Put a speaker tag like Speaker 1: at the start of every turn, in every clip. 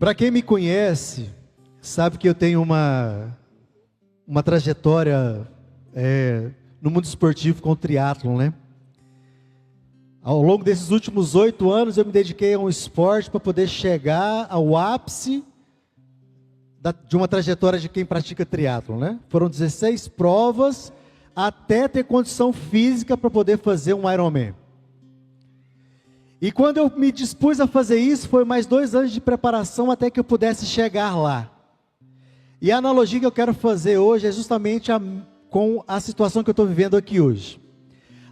Speaker 1: Para quem me conhece, sabe que eu tenho uma trajetória no mundo esportivo com o triatlon, né? Ao longo desses últimos 8 anos, eu me dediquei a um esporte para poder chegar ao ápice de uma trajetória de quem pratica triatlon, né? Foram 16 provas até ter condição física para poder fazer um Ironman. E quando eu me dispus a fazer isso, foi mais 2 anos de preparação até que eu pudesse chegar lá. E a analogia que eu quero fazer hoje é justamente com a situação que eu estou vivendo aqui hoje.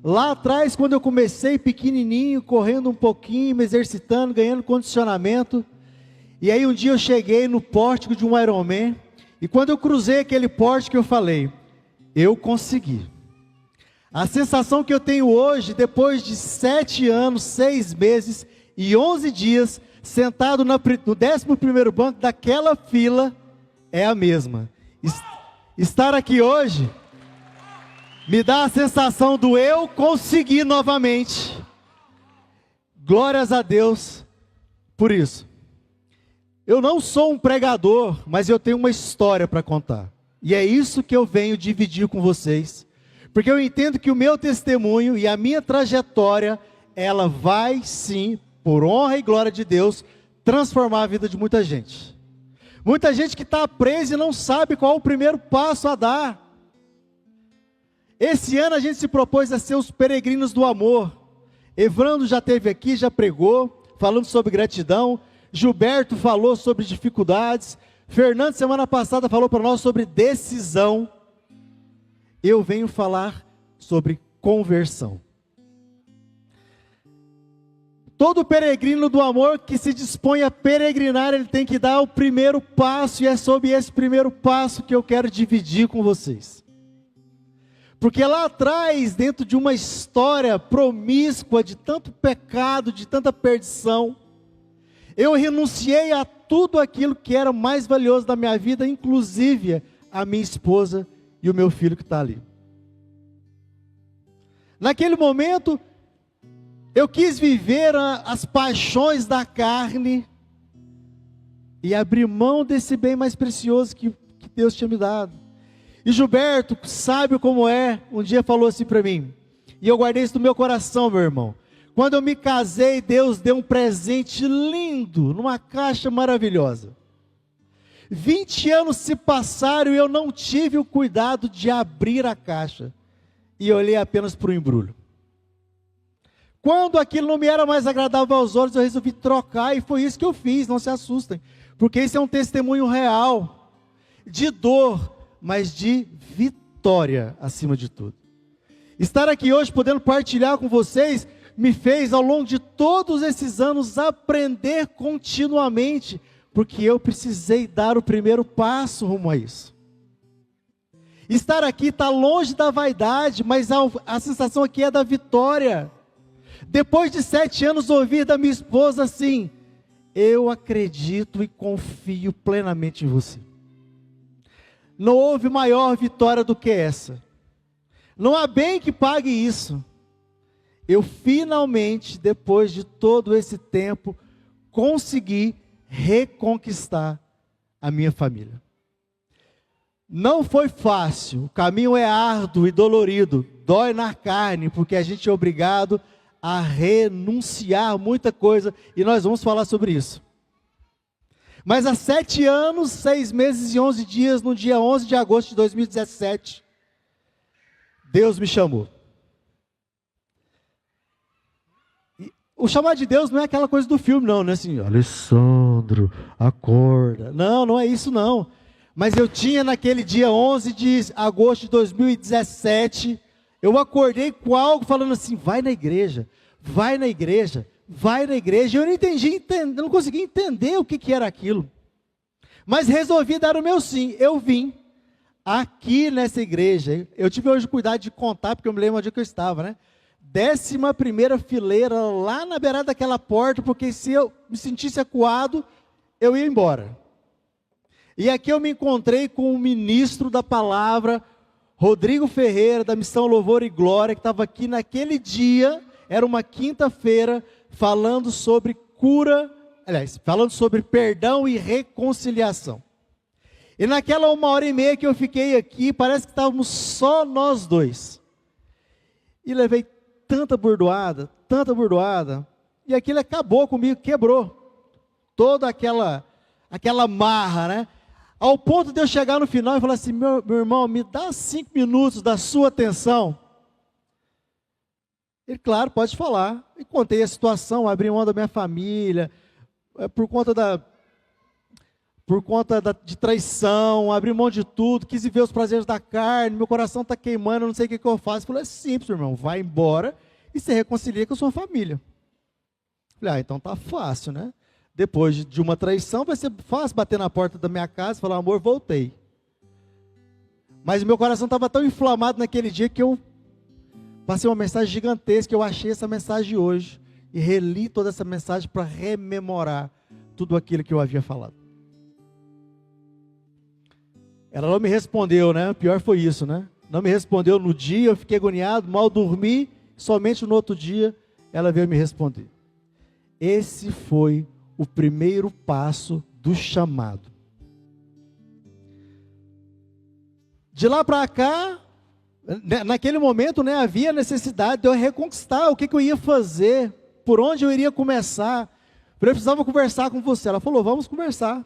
Speaker 1: Lá atrás, quando eu comecei pequenininho, correndo um pouquinho, me exercitando, ganhando condicionamento, e aí um dia eu cheguei no pórtico de um Ironman, e quando eu cruzei aquele pórtico, eu falei, eu consegui. A sensação que eu tenho hoje, depois de 7 anos, 6 meses e 11 dias, sentado no 11º banco daquela fila, é a mesma. Estar aqui hoje me dá a sensação do eu conseguir novamente. Glórias a Deus por isso. Eu não sou um pregador, mas eu tenho uma história para contar. E é isso que eu venho dividir com vocês. Porque eu entendo que o meu testemunho e a minha trajetória, ela vai sim, por honra e glória de Deus, transformar a vida de muita gente. Muita gente que está presa e não sabe qual é o primeiro passo a dar. Esse ano a gente se propôs a ser os peregrinos do amor. Evrando já esteve aqui, já pregou, falando sobre gratidão. Gilberto falou sobre dificuldades. Fernando, semana passada, falou para nós sobre decisão. Eu venho falar sobre conversão. Todo peregrino do amor que se dispõe a peregrinar, ele tem que dar o primeiro passo, e é sobre esse primeiro passo que eu quero dividir com vocês. Porque lá atrás, dentro de uma história promíscua, de tanto pecado, de tanta perdição, eu renunciei a tudo aquilo que era mais valioso da minha vida, inclusive a minha esposa e o meu filho que está ali. Naquele momento, eu quis viver as paixões da carne e abrir mão desse bem mais precioso que Deus tinha me dado. E Gilberto, sábio como é, um dia falou assim para mim, e eu guardei isso no meu coração, meu irmão. Quando eu me casei, Deus deu um presente lindo, numa caixa maravilhosa. 20 anos se passaram e eu não tive o cuidado de abrir a caixa. E olhei apenas para o embrulho. Quando aquilo não me era mais agradável aos olhos, eu resolvi trocar, e foi isso que eu fiz, não se assustem. Porque esse é um testemunho real, de dor, mas de vitória acima de tudo. Estar aqui hoje, podendo partilhar com vocês, me fez ao longo de todos esses anos aprender continuamente, porque eu precisei dar o primeiro passo rumo a isso. Estar aqui está longe da vaidade, mas a sensação aqui é da vitória. Depois de 7 anos ouvir da minha esposa assim, eu acredito e confio plenamente em você. Não houve maior vitória do que essa. Não há bem que pague isso. Eu finalmente, depois de todo esse tempo, consegui reconquistar a minha família. Não foi fácil, o caminho é árduo e dolorido, dói na carne, porque a gente é obrigado a renunciar muita coisa, e nós vamos falar sobre isso. Mas há 7 anos, 6 meses e 11 dias, no dia 11 de agosto de 2017, Deus me chamou. O chamado de Deus não é aquela coisa do filme, não é assim, Alessandro, acorda. Não, não é isso não. Mas eu tinha naquele dia 11 de agosto de 2017, eu acordei com algo falando assim, vai na igreja, vai na igreja, vai na igreja. Eu não consegui entender o que era aquilo. Mas resolvi dar o meu sim. Eu vim aqui nessa igreja. Eu tive hoje cuidado de contar, porque eu me lembro onde eu estava, né? 11ª fileira, lá na beirada daquela porta, porque se eu me sentisse acuado, eu ia embora. E aqui eu me encontrei com o ministro da palavra, Rodrigo Ferreira, da Missão Louvor e Glória, que estava aqui naquele dia, era uma quinta-feira, falando sobre cura, aliás, falando sobre perdão e reconciliação. E naquela 1h30 que eu fiquei aqui, parece que estávamos só nós dois. E levei tanta bordoada, e aquilo acabou comigo, quebrou. Toda aquela marra, né? Ao ponto de eu chegar no final e falar assim, meu irmão, me dá 5 minutos da sua atenção. Ele, claro, pode falar. E contei a situação, abri mão da minha família, por conta de traição, abri mão de tudo, quis viver os prazeres da carne, meu coração está queimando, eu não sei o que eu faço. Ele falou, é simples, irmão, vai embora e se reconcilia com a sua família. Eu falei, então tá fácil, né? Depois de uma traição, vai ser fácil bater na porta da minha casa e falar, amor, voltei. Mas meu coração estava tão inflamado naquele dia que eu passei uma mensagem gigantesca, eu achei essa mensagem hoje e reli toda essa mensagem para rememorar tudo aquilo que eu havia falado. Ela não me respondeu, né? O pior foi isso, né? Não me respondeu no dia, eu fiquei agoniado, mal dormi, somente no outro dia ela veio me responder. Esse foi o primeiro passo do chamado. De lá para cá, naquele momento, né, havia necessidade de eu reconquistar o que eu ia fazer, por onde eu iria começar. Eu precisava conversar com você. Ela falou, vamos conversar.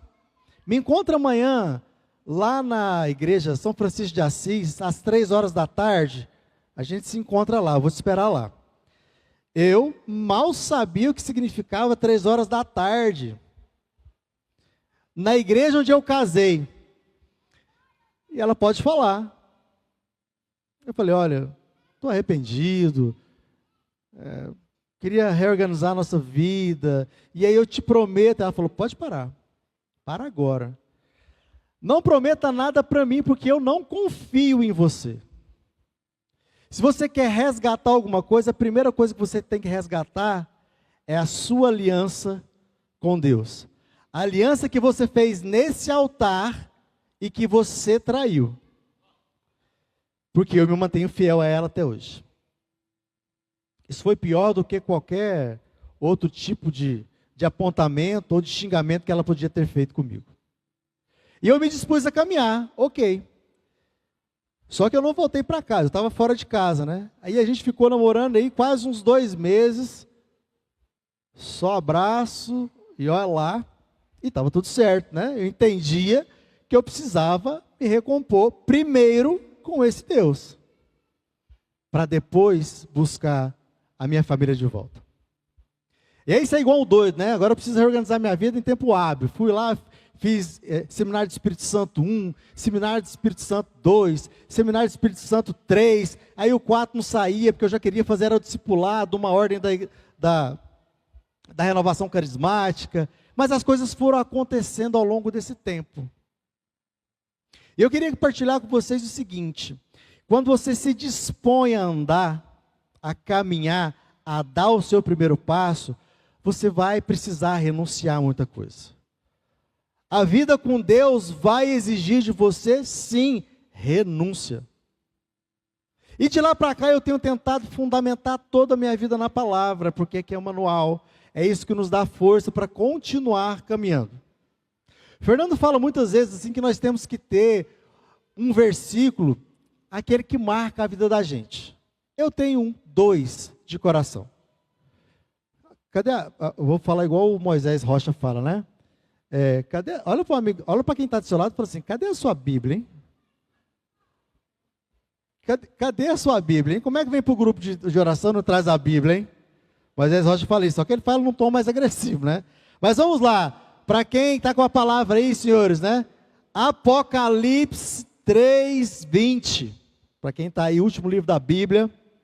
Speaker 1: Me encontra amanhã lá na igreja São Francisco de Assis, às 3 horas da tarde, a gente se encontra lá, eu vou te esperar lá. Eu mal sabia o que significava 3 horas da tarde. Na igreja onde eu casei. E ela pode falar. Eu falei, olha, estou arrependido, queria reorganizar a nossa vida, e aí eu te prometo. Ela falou, pode parar, para agora. Não prometa nada para mim, porque eu não confio em você. Se você quer resgatar alguma coisa, a primeira coisa que você tem que resgatar é a sua aliança com Deus. A aliança que você fez nesse altar e que você traiu. Porque eu me mantenho fiel a ela até hoje. Isso foi pior do que qualquer outro tipo de apontamento ou de xingamento que ela podia ter feito comigo. E eu me dispus a caminhar, ok. Só que eu não voltei para casa, eu estava fora de casa, né? Aí a gente ficou namorando aí quase uns 2 meses, só abraço e olha lá, e estava tudo certo, né? Eu entendia que eu precisava me recompor primeiro com esse Deus, para depois buscar a minha família de volta. E aí isso é igual um doido, né? Agora eu preciso reorganizar minha vida em tempo hábil. Fui lá, fiz seminário de Espírito Santo 1, seminário de Espírito Santo 2, seminário de Espírito Santo 3, aí o 4 não saía, porque eu já queria fazer o discipulado, uma ordem da renovação carismática, mas as coisas foram acontecendo ao longo desse tempo. E eu queria compartilhar com vocês o seguinte, quando você se dispõe a andar, a caminhar, a dar o seu primeiro passo, você vai precisar renunciar a muita coisa. A vida com Deus vai exigir de você, sim, renúncia. E de lá para cá eu tenho tentado fundamentar toda a minha vida na palavra, porque aqui é o manual, é isso que nos dá força para continuar caminhando. Fernando fala muitas vezes assim que nós temos que ter um versículo, aquele que marca a vida da gente. Eu tenho 2 de coração. Cadê eu vou falar igual o Moisés Rocha fala, né? Olha para o amigo, olha para quem está do seu lado e fala assim, cadê a sua Bíblia, hein? Cadê a sua Bíblia, hein? Como é que vem para o grupo de oração e não traz a Bíblia, hein? Moisés Rocha fala isso, só que ele fala num tom mais agressivo, né? Mas vamos lá, para quem está com a palavra aí, senhores, né? Apocalipse 3:20. Para quem está aí, último livro da Bíblia.